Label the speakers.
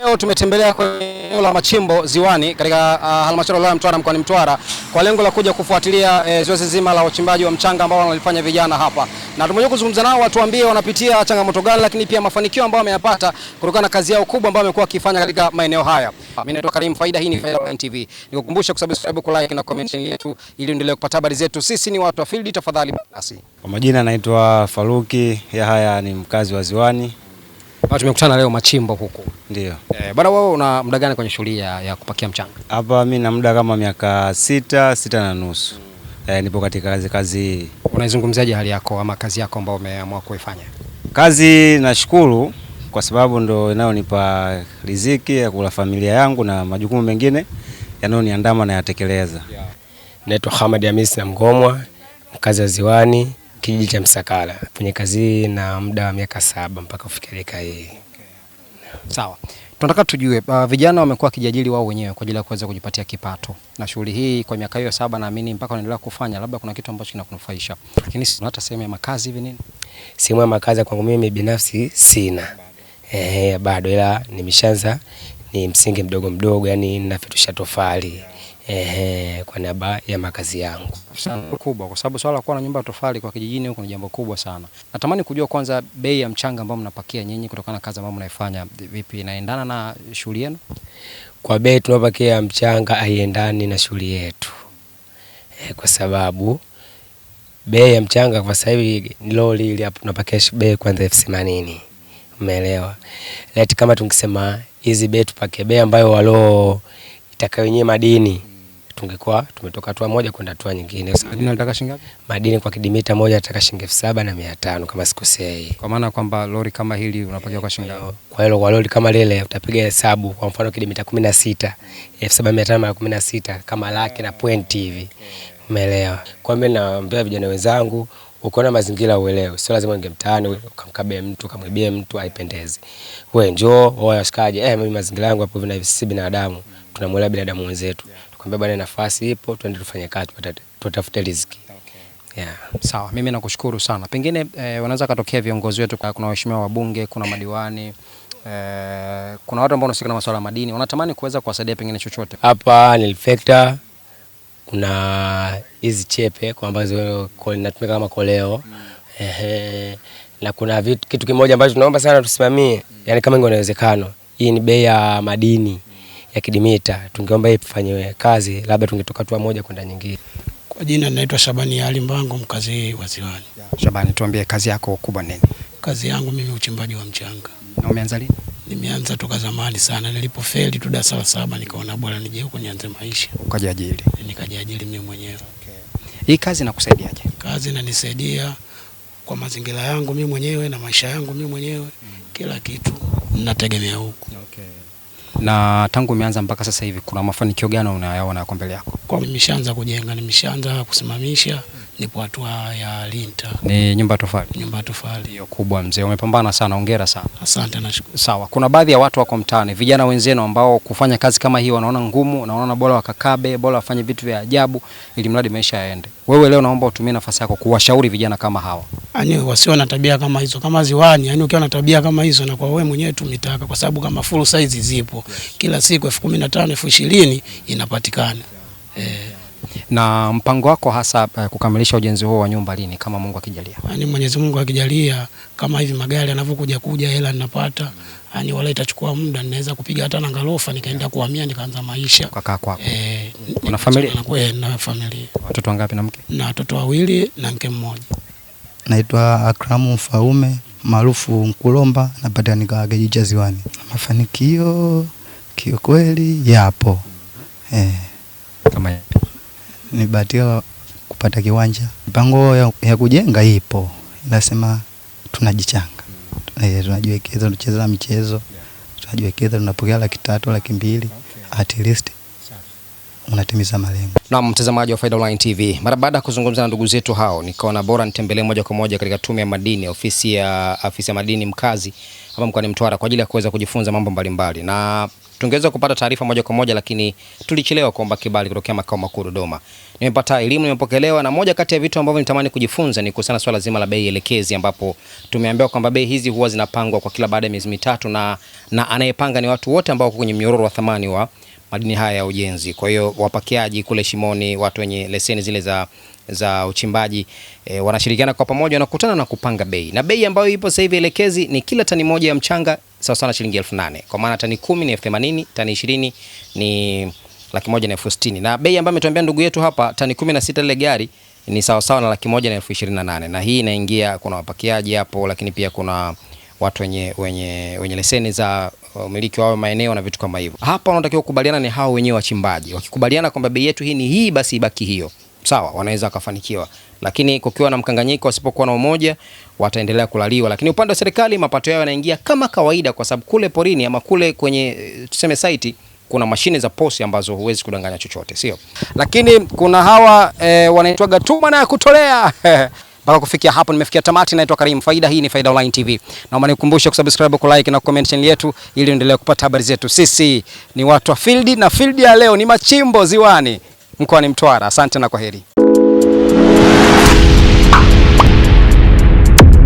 Speaker 1: Leo tumetembelea kwenye eneo la Machimbo Ziwani katika halmashauri ya Mtwara mkoani Mtwara kwa lengo la kuja kufuatilia zoezi zima la uchimbaji wa mchanga ambao wanalifanya vijana hapa. Na tumekuja kuzungumza nao watuambie wanapitia changamoto gani, lakini pia mafanikio ambayo wameyapata kutokana na kazi yao kubwa ambayo wamekuwa wakifanya katika maeneo haya. Mimi naitwa Karim Faida, hii ni Faida Online TV. Nikukumbusha kusubscribe, ku like na comment yetu ili endelee kupata habari zetu. Sisi ni watu wa field, tafadhali basi.
Speaker 2: Kwa majina naitwa Faruki Yahaya, ni mkazi wa Ziwani.
Speaker 1: Tumekutana leo Machimbo huko.
Speaker 2: Ndio.
Speaker 1: Bwana, wewe una muda gani kwenye shughuli ya kupakia mchanga?
Speaker 2: Hapa mimi na muda kama miaka sita na nusu. Nipo katika kazi hii.
Speaker 1: Unaizungumziaje hali yako ama kazi yako ambayo umeamua kuifanya?
Speaker 2: Kazi nashukuru kwa sababu ndo inayonipa riziki ya kula familia yangu na majukumu mengine yanayoniandama na yatekeleza.
Speaker 3: Naitwa Hamad Hamisi na Mgomwa, mkazi wa Ziwani, kijiji cha Msakala. Kwenye kazi na muda wa miaka 7 mpaka kufikia dakika hii.
Speaker 1: Sawa. Tunataka tujue vijana wamekuwa kijiajiri wao wenyewe kwa ajili ya kuweza kujipatia kipato. Na shughuli hii kwa miaka hiyo 7 naamini mpaka wanaendelea kufanya, labda kuna kitu ambacho kinakunufaisha. Lakini hata sehemu ya makazi hivi nini?
Speaker 3: Sehemu ya makazi kwangu mimi binafsi sina. Bado, ila nimeshaanza ni msingi mdogo mdogo, yani ninafitusha tofali. Kwa niaba ya makazi yangu.
Speaker 1: Kubwa kwa sababu swala la kuwa na nyumba ya tofali kwa kijijini huko ni jambo kubwa sana. Natamani kujua kwanza bei ya mchanga ambao mnapakia nyinyi kutokana na kazi ambayo mnaifanya vipi inaendana na shughuli yenu?
Speaker 3: Kwa bei tunapakia mchanga haiendani na shughuli yetu. Kwa sababu bei ya mchanga kwa sasa hivi ni lori ile hapo tunapakia bei kwanza 80,000. Umeelewa? Leti kama tungesema hizi bei tupake bei ambayo walo itakayo yenyewe madini tungekuwa tumetoka hatua moja kwenda hatua nyingine.
Speaker 1: Madini nataka shilingi ngapi?
Speaker 3: Madini kwa kidimita moja nataka shilingi 7,500 kama sikosei.
Speaker 1: Kwa maana kwamba lori kama hili unapakia kwa shilingi ngapi?
Speaker 3: Kwa hilo kwa lori kama lile utapiga hesabu, kwa mfano kidimita 16, 7,500 mara 16 kama laki na point hivi. Umeelewa? Kwa mimi naambia vijana wenzangu, ukiona mazingira uelewe, sio lazima unge mtaani ukamkabe mtu kamwibie mtu, haipendezi. Wewe njoo wewe washikaje, mimi mazingira yangu hapo vina sisi binadamu, tunamwelewa binadamu wenzetu. Tukwambia bwana, nafasi ipo, twende tufanye kazi, tutafute riziki.
Speaker 1: Sawa, mimi nakushukuru sana. Pengine wanaweza katokea viongozi wetu, kuna waheshimiwa wabunge, kuna madiwani, kuna watu ambao wanahusika na masuala ya madini, wanatamani kuweza kuwasaidia pengine chochote.
Speaker 3: Hapa ni reflector, kuna hizi chepe kwa ambazo inatumika kama koleo. Na kuna kitu kimoja ambacho tunaomba sana tusimamie, yani kama ingewezekana. Hii ni bei ya madini ya kidimita, tungeomba ifanywe kazi, labda tungetoka hatua moja kwenda nyingine.
Speaker 4: Kwa jina naitwa Shabani Ali Mbango, mkazi wa Ziwani.
Speaker 1: Shabani, tuambie kazi yako kubwa nini?
Speaker 4: Kazi yangu mimi uchimbaji wa mchanga.
Speaker 1: Na umeanza lini?
Speaker 4: Nimeanza toka zamani sana, nilipofeli tu darasa la 7 nikaona bora nije huko nianze maisha.
Speaker 1: Ukajiajiri?
Speaker 4: Nikajiajiri mimi mwenyewe.
Speaker 1: Hii kazi inakusaidiaje?
Speaker 4: Kazi inanisaidia kwa mazingira yangu mimi mwenyewe na maisha yangu mimi mwenyewe, kila kitu ninategemea huko.
Speaker 1: Na tangu umeanza mpaka sasa hivi kuna mafanikio gani unayaona kwa mbele yako?
Speaker 4: Kwa nimeshaanza kujenga, nimeshaanza kusimamisha, nipo hatua ya linta.
Speaker 1: Ni nyumba tofali? Nyumba
Speaker 4: tofali.
Speaker 1: Hiyo kubwa mzee, umepambana sana, hongera sana.
Speaker 4: Asante, nashukuru.
Speaker 1: Sawa, kuna baadhi ya watu wako mtaani, vijana wenzenu ambao kufanya kazi kama hii wanaona ngumu, na wanaona bora wakakabe, bora wafanye vitu vya ajabu ili mradi maisha yaende. Wewe leo naomba utumie nafasi yako kuwashauri vijana kama hawa. Yaani
Speaker 4: wasio na tabia kama hizo, kama Ziwani, yani ukiwa na tabia kama hizo na kwa wewe mwenyewe tumitaka, kwa sababu kama full size zipo. Kila siku 15,000, 20,000 inapatikana.
Speaker 1: Na mpango wako hasa kukamilisha ujenzi huo wa nyumba lini kama Mungu akijalia?
Speaker 4: Yaani Mwenyezi Mungu akijalia, kama hivi magari yanavyokuja hela ninapata, yani wala itachukua muda, ninaweza kupiga hata na ngalofa nikaenda kuhamia nikaanza maisha.
Speaker 1: Kaka kwako. Una familia?
Speaker 4: Na familia.
Speaker 1: Watoto wangapi na mke? Na
Speaker 4: watoto 2 na mke mmoja.
Speaker 5: Naitwa Akramu Mfaume maarufu Mkulomba, napatikana kwa kijiji cha Ziwani. Mafanikio kiukweli yapo.
Speaker 1: Kama
Speaker 5: nibahatika kupata kiwanja. Mpango ya kujenga ipo. Nasema tunajichanga. Tunajiwekeza, tunacheza michezo. Tunajiwekeza, tunapokea 300,000, 200,000 at least. Unatimiza malengo.
Speaker 1: Na mtazamaji wa Faida Online TV, mara baada ya kuzungumza na ndugu zetu hao, nikaona bora nitembelee moja kwa moja katika tume ya madini, ofisi ya madini mkazi hapa mkoani Mtwara kwa ajili ya kuweza kujifunza mambo mbalimbali. Na Tungeweza kupata taarifa moja kwa moja, lakini tulichelewa kuomba kibali kutokea makao makuu Dodoma. Nimepata elimu, nimepokelewa, na moja kati ya vitu ambavyo nitamani kujifunza ni kuhusiana swala zima la bei elekezi, ambapo tumeambiwa kwamba bei hizi huwa zinapangwa kwa kila baada ya miezi mitatu, na anayepanga ni watu wote ambao wako kwenye mnyororo wa thamani wa madini haya ya ujenzi. Kwa hiyo wapakiaji kule Shimoni, watu wenye leseni zile za uchimbaji wanashirikiana kwa pamoja na kukutana na kupanga bei. Na bei ambayo ipo sasa hivi elekezi ni kila tani moja ya mchanga sawa sawa na shilingi 8,000. Kwa maana tani 10 ni 80,000, tani 20 ni 1,60,000. Na bei ambayo ametuambia ndugu yetu hapa, tani 16 ile gari ni sawa sawa na 1,28,000. Na hii inaingia, kuna wapakiaji hapo, lakini pia kuna watu wenye leseni za umiliki wa maeneo na vitu kama hivyo. Hapa wanatakiwa kukubaliana ni hao wenyewe wachimbaji. Wakikubaliana kwamba bei yetu hii ni hii, basi ibaki hiyo. Sawa, wanaweza kufanikiwa. Lakini kukiwa na mkanganyiko, wasipokuwa na umoja, wataendelea kulaliwa. Lakini upande wa serikali mapato yao yanaingia kama kawaida, kwa sababu kule porini ama kule kwenye tuseme site kuna mashine za posi ambazo huwezi kudanganya chochote, sio? Lakini kuna hawa wanaitwa gatuma na kutolea. Mpaka kufikia hapo nimefikia tamati. Naitwa Karim Faida, hii ni Faida Online TV. Naomba nikukumbushe kusubscribe, ku like na comment channel yetu ili uendelee kupata habari zetu. Sisi ni watu wa field, na field ya leo ni machimbo Ziwani mkoani Mtwara. Asante na kwaheri.